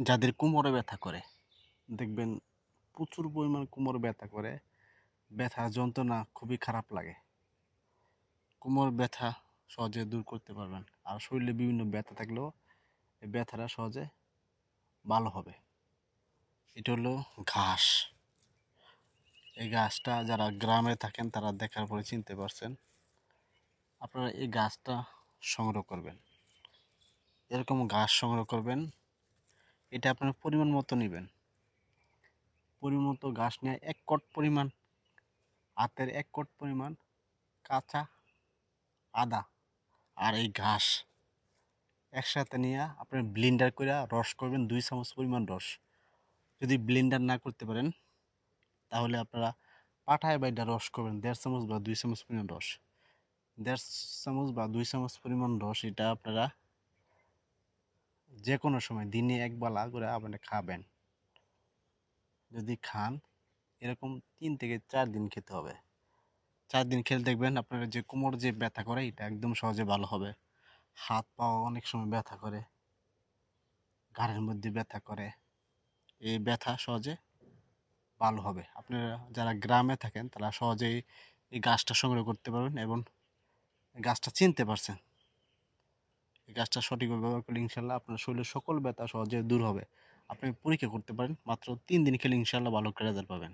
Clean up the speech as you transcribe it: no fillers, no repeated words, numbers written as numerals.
যাদের কোমরে ব্যথা করে, দেখবেন প্রচুর পরিমাণ কোমর ব্যথা করে, ব্যথা যন্ত্রণা খুবই খারাপ লাগে। কোমর ব্যথা সহজে দূর করতে পারবেন। আর শরীরে বিভিন্ন ব্যথা থাকলেও এই ব্যথাটা সহজে ভালো হবে। এটা হলো ঘাস। এই গাছটা যারা গ্রামে থাকেন তারা দেখার পরে চিনতে পারছেন। আপনারা এই গাছটা সংগ্রহ করবেন, এরকম ঘাস সংগ্রহ করবেন। এটা আপনার পরিমাণ মতো নেবেন। পরিমাণ মতো ঘাস নিয়ে এক কট পরিমাণ, হাতের এক কট পরিমাণ কাঁচা আদা আর এই ঘাস একসাথে নিয়ে আপনি ব্লেন্ডার করে রস করবেন 2 চামচ পরিমাণ রস। যদি ব্লেন্ডার না করতে পারেন তাহলে আপনারা পাটায় বাইডা রস করবেন 1.5 চামচ বা 2 চামচ পরিমাণ রস। 1.5 চামচ বা 2 চামচ পরিমাণ রস এটা আপনারা যে কোনো সময় দিনে এক বেলা করে আপনি খাবেন। যদি খান এরকম 3 থেকে 4 দিন খেতে হবে। 4 দিন খেলে দেখবেন আপনার যে কোমর যে ব্যথা করে এটা একদম সহজে ভালো হবে। হাত পাও অনেক সময় ব্যথা করে, ঘাড়ের মধ্যে ব্যথা করে, এই ব্যথা সহজে ভালো হবে। আপনারা যারা গ্রামে থাকেন তারা সহজেই এই গাছটা সংগ্রহ করতে পারবেন এবং গাছটা চিনতে পারছেন। এই গাছটা সঠিকভাবে ব্যবহার করলে ইনশাল্লাহ আপনার শরীরের সকল ব্যথা সহজে দূর হবে। আপনি পরীক্ষা করতে পারেন, মাত্র 3 দিন খেলে ইনশাল্লাহ ভালো একটা রেজাল্ট পাবেন।